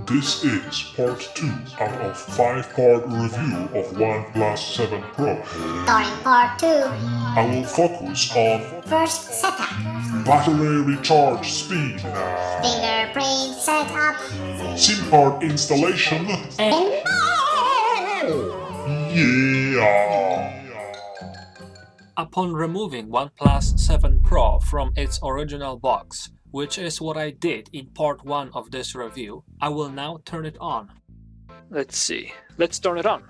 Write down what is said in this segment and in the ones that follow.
This is part 2 out of 5-part review of OnePlus 7 Pro. During part 2, I will focus on first setup, battery recharge speed, fingerprint setup, SIM card installation, and yeah! Upon removing OnePlus 7 Pro from its original box, which is what I did in part 1 of this review, I will now turn it on. Let's see. Let's turn it on.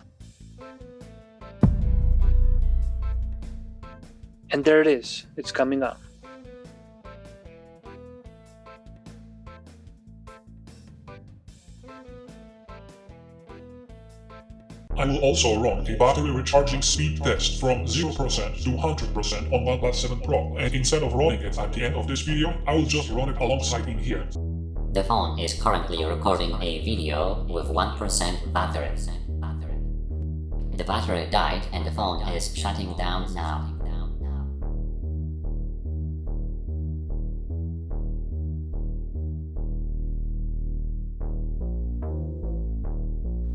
And there it is. It's coming on. I will also run the battery recharging speed test from 0% to 100% on OnePlus 7 Pro, and instead of running it at the end of this video, I will just run it alongside in here. The phone is currently recording a video with 1% battery. The battery died and the phone is shutting down now.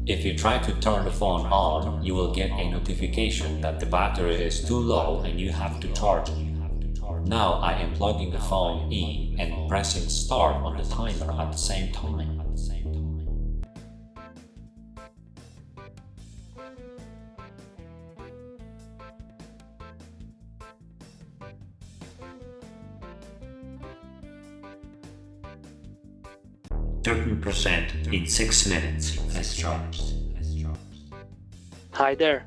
If you try to turn the phone on, you will get a notification that the battery is too low and you have to charge it. Now I am plugging the phone in and pressing start on the timer at the same time. 13% in 6 minutes has charged. Hi there.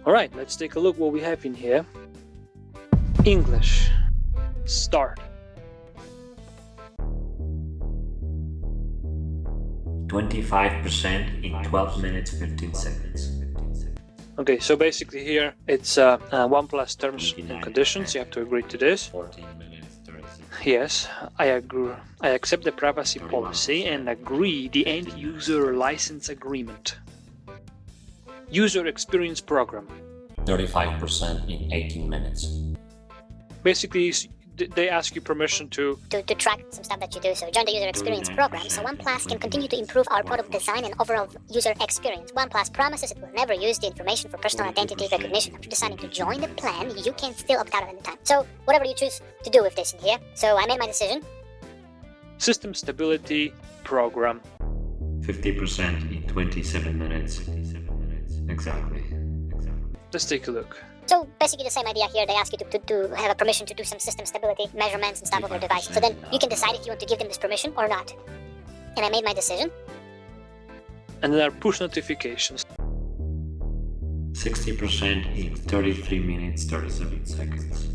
Alright, let's take a look what we have in here. English. Start. 25% in 12 minutes 15 seconds. Okay, so basically here it's OnePlus terms and conditions. You have to agree to this. 14 minutes 36. Yes, I agree. I accept the privacy policy and agree the end user license agreement. User experience program. 35% in 18 minutes. Basically, they ask you permission to track some stuff that you do. So join the user experience program so OnePlus can continue to improve our product design and overall user experience. OnePlus promises it will never use the information for personal identity recognition. After deciding to join the plan, you can still opt out at any time. So whatever you choose to do with this in here. So I made my decision. System stability program. 50% in 27 minutes. Exactly. Let's take a look. So basically the same idea here. They ask you to have a permission to do some system stability measurements and stuff of your device. So then you can decide if you want to give them this permission or not. And I made my decision. And there are push notifications. 60% in 33 minutes 37 seconds.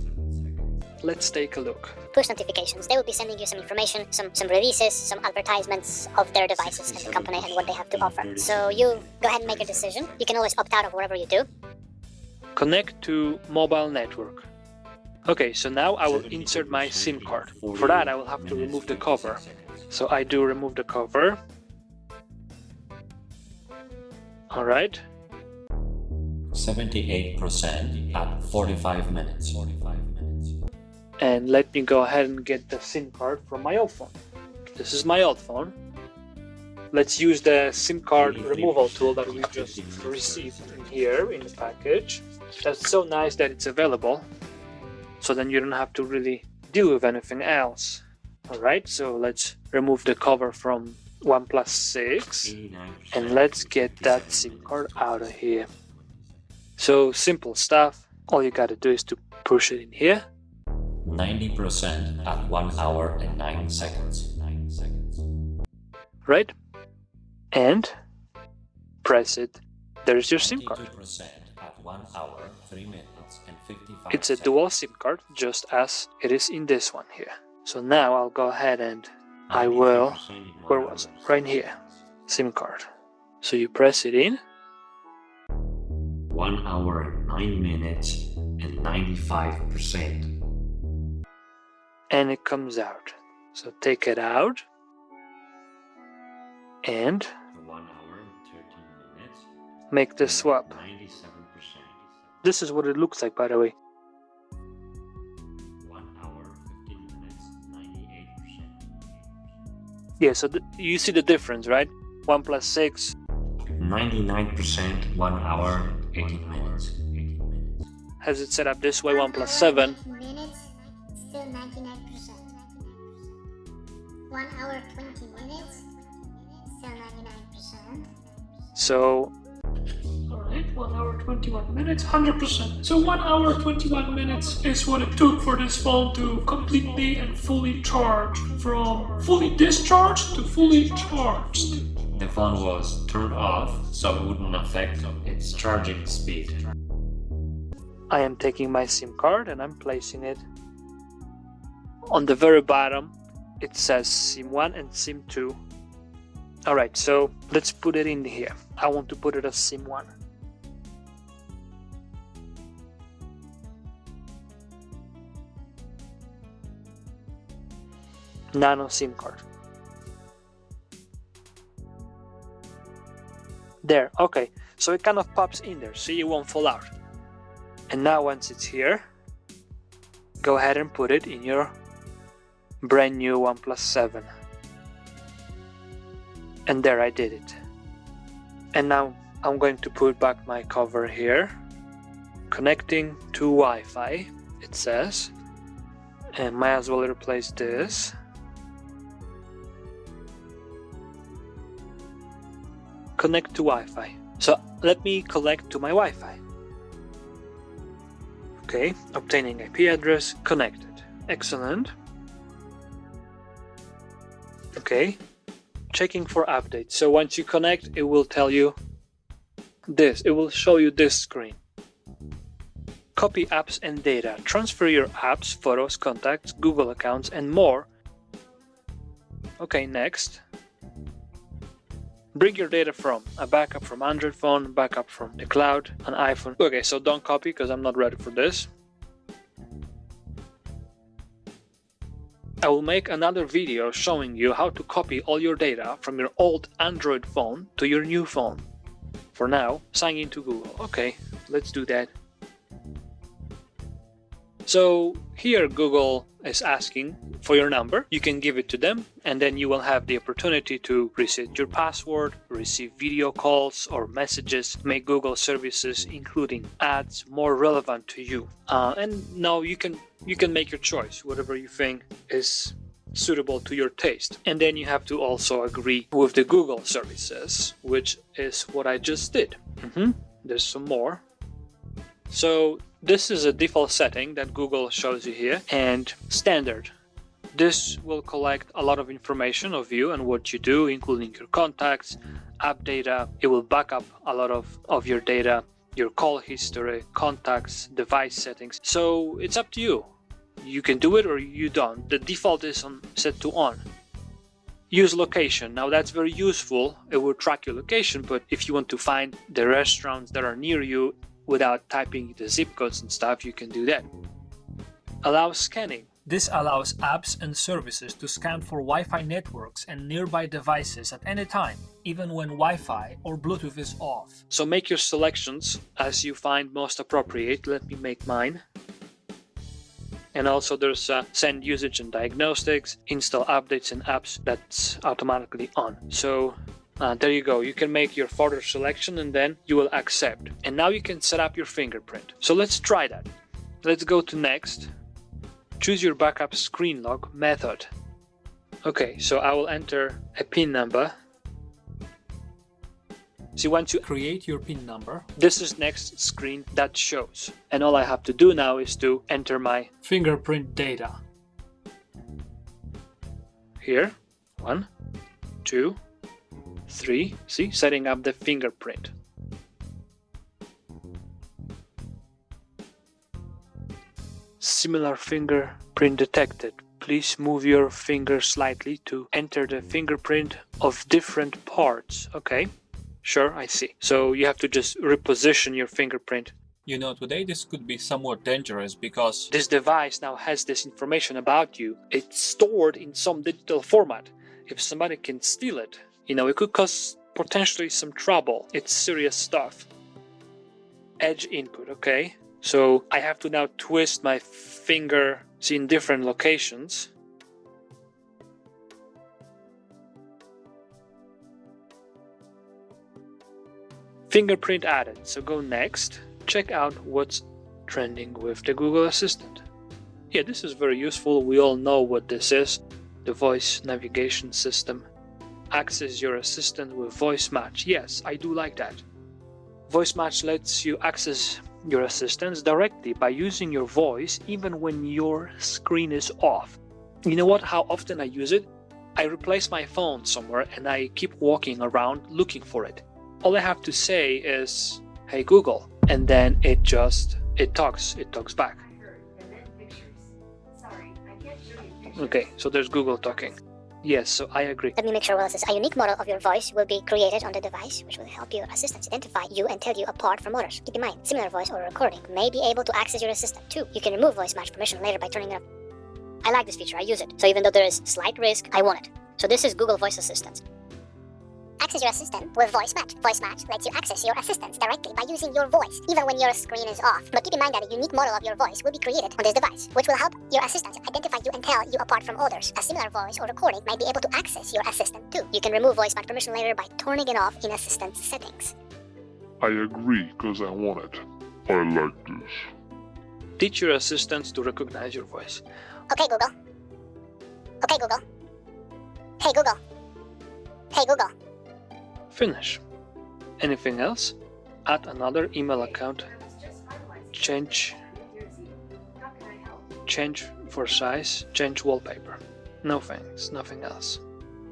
Let's take a look. Push notifications. They will be sending you some information, some releases, some advertisements of their devices and the company and what they have to offer. So you go ahead and make a decision. You can always opt out of whatever you do. Connect to mobile network. Okay, so now I will insert my SIM card. For that I will have to remove the cover. So I do remove the cover. Alright. 78% at 45 minutes. And let me go ahead and get the SIM card from my old phone. This is my old phone. Let's use the SIM card removal tool that we just received in here in the package. That's so nice that it's available. So then you don't have to really deal with anything else. Alright, so let's remove the cover from OnePlus 6 and let's get that SIM card out of here. So simple stuff. All you gotta do is to push it in here. 90% at 1 hour and 9 seconds. Right? And press it. There's your SIM card. 92% at 1 hour, 3 minutes and 55 It's a dual SIM card, just as it is in this one here. So now I'll go ahead and I will, where was it? Right here, SIM card. So you press it in. 1 hour, 9 minutes and 95%. And it comes out. So take it out. And 1 hour, 13 minutes. make the swap. 97%. This is what it looks like, by the way. 1 hour, 15 minutes, 98%. Yeah, so you see the difference, right? OnePlus 6. 99%, 1 hour, 18 minutes. Has it set up this way. OnePlus 7. Minutes, still 99%. 1 hour 20 minutes, still 99%. So Alright, 1 hour 21 minutes, 100%. So 1 hour 21 minutes is what it took for this phone to completely and fully charge. From fully discharged to fully charged. The phone was turned off, so it wouldn't affect its charging speed. I am taking my SIM card and I'm placing it on the very bottom. It says SIM 1 and SIM 2. Alright, so let's put it in here. I want to put it as SIM 1. Nano SIM card. There, okay, so it kind of pops in there, so it won't fall out. And now once it's here, go ahead and put it in your brand new OnePlus 7. And there, I did it. And now I'm going to put back my cover here, connecting to Wi-Fi, it says, and might as well replace this. Connect to Wi-Fi. So let me connect to my Wi-Fi. Okay, obtaining IP address, connected. Excellent. Okay, checking for updates. So once you connect, it will tell you this. It will show you this screen. Copy apps and data. Transfer your apps, photos, contacts, Google accounts, and more. Okay, next. Bring your data from a backup from Android phone, backup from the cloud, an iPhone. Okay, so don't copy because I'm not ready for this. I will make another video showing you how to copy all your data from your old Android phone to your new phone. For now, sign into Google. Okay, let's do that. So here Google is asking for your number. You can give it to them and then you will have the opportunity to reset your password, receive video calls or messages, make Google services including ads more relevant to you. And now you can make your choice, whatever you think is suitable to your taste. And then you have to also agree with the Google services, which is what I just did. There's some more. So this is a default setting that Google shows you here, and standard. This will collect a lot of information of you and what you do, including your contacts, app data. It will back up a lot of your data, your call history, contacts, device settings. So it's up to you. You can do it or you don't. The default is set to on. Use location. Now that's very useful. It will track your location, but if you want to find the restaurants that are near you without typing the zip codes and stuff, you can do that. Allow scanning. This allows apps and services to scan for Wi-Fi networks and nearby devices at any time, even when Wi-Fi or Bluetooth is off. So make your selections as you find most appropriate. Let me make mine. And also there's send usage and diagnostics, install updates and apps that's automatically on. So there you go. You can make your further selection and then you will accept. And now you can set up your fingerprint. So let's try that. Let's go to next. Choose your backup screen log method. Okay, so I will enter a PIN number. So once you create your PIN number, this is next screen that shows. And all I have to do now is to enter my fingerprint data. Here, 1, 2, 3, see, setting up the fingerprint. Similar fingerprint detected. Please move your finger slightly to enter the fingerprint of different parts. Okay, sure, I see. So you have to just reposition your fingerprint. You know, today this could be somewhat dangerous because This device now has this information about you. It's stored in some digital format. If somebody can steal it, it could cause potentially some trouble. It's serious stuff. Edge input, okay. So I have to now twist my finger in different locations. Fingerprint added. So go next. Check out what's trending with the Google Assistant. Yeah, this is very useful. We all know what this is. The voice navigation system. Access your assistant with voice match. Yes, I do like that. Voice match lets you access your assistants directly by using your voice even when your screen is off. You know what? How often I use it? I replace my phone somewhere and I keep walking around looking for it. All I have to say is, "Hey Google," and then it talks back. Okay, so there's Google talking. Yes, so I agree. Let me make sure what else is. A unique model of your voice will be created on the device, which will help your assistants identify you and tell you apart from others. Keep in mind, similar voice or recording may be able to access your assistant too. You can remove voice match permission later by turning it off. I like this feature, I use it. So even though there is slight risk, I want it. So this is Google Voice Assistant. Access your assistant with voice match. Voice match lets you access your assistants directly by using your voice, even when your screen is off. But keep in mind that a unique model of your voice will be created on this device, which will help your assistants identify you and tell you apart from others. A similar voice or recording might be able to access your assistant too. You can remove voice match permission later by turning it off in assistant settings. I agree, because I want it. I like this. Teach your assistants to recognize your voice. Okay, Google. Okay, Google. Hey, Google. Hey, Google. Finish. Anything else? Add another email account. Change for size. Change wallpaper. No thanks, nothing else.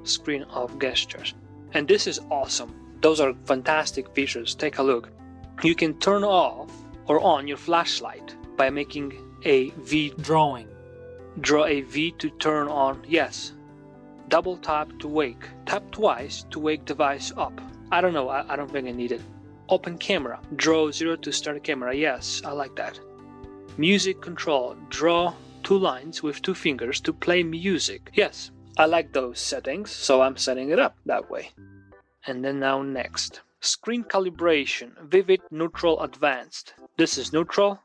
Screen off gestures. And this is awesome. Those are fantastic features. Take a look. You can turn off or on your flashlight by making a V drawing. Draw a V to turn on. Yes. Double tap to wake. Tap twice to wake device up. I don't know, I don't think I need it. Open camera. Draw 0 to start camera. Yes, I like that. Music control. Draw 2 lines with 2 fingers to play music. Yes, I like those settings, so I'm setting it up that way. And then now next. Screen calibration. Vivid, neutral, advanced. This is neutral.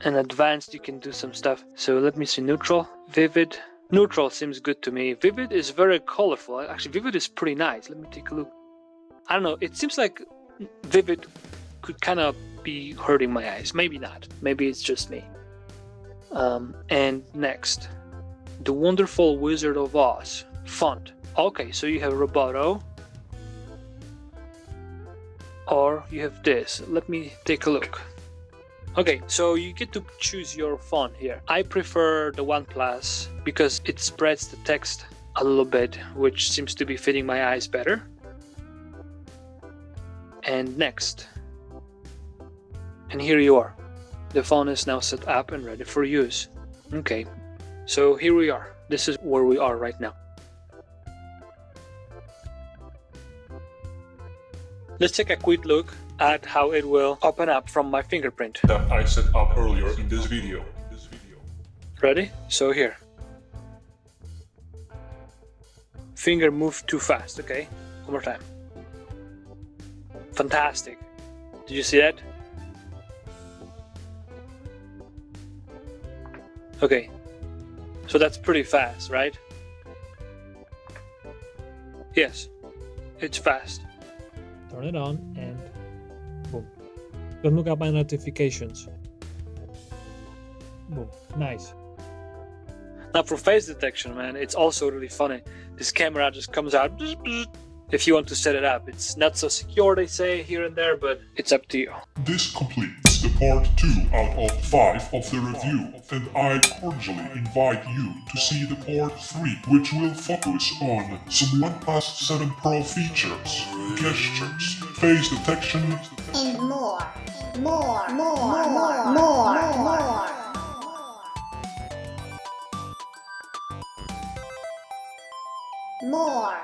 And advanced you can do some stuff. So let me see, neutral, vivid. Neutral seems good to me. Vivid is very colorful. Actually, Vivid is pretty nice. Let me take a look. I don't know. It seems like Vivid could kind of be hurting my eyes. Maybe not. Maybe it's just me. And next, The Wonderful Wizard of Oz. Font. Okay, so you have Roboto. Or you have this. Let me take a look. Okay, so you get to choose your font here. I prefer the OnePlus because it spreads the text a little bit, which seems to be fitting my eyes better. And next. And here you are. The phone is now set up and ready for use. Okay, so here we are. This is where we are right now. Let's take a quick look at how it will open up from my fingerprint. That I set up earlier in this video. Ready? So here. Finger moved too fast, okay? One more time. Fantastic. Did you see that? Okay. So that's pretty fast, right? Yes. It's fast. Turn it on and boom. Don't look at my notifications. Boom. Nice. Now for face detection, man, it's also really funny. This camera just comes out if you want to set it up. It's not so secure, they say, here and there, but it's up to you. This completes the part 2 out of 5 of the review, and I cordially invite you to see the part 3, which will focus on some OnePlus 7 Pro features, gestures, face detection, And more. More.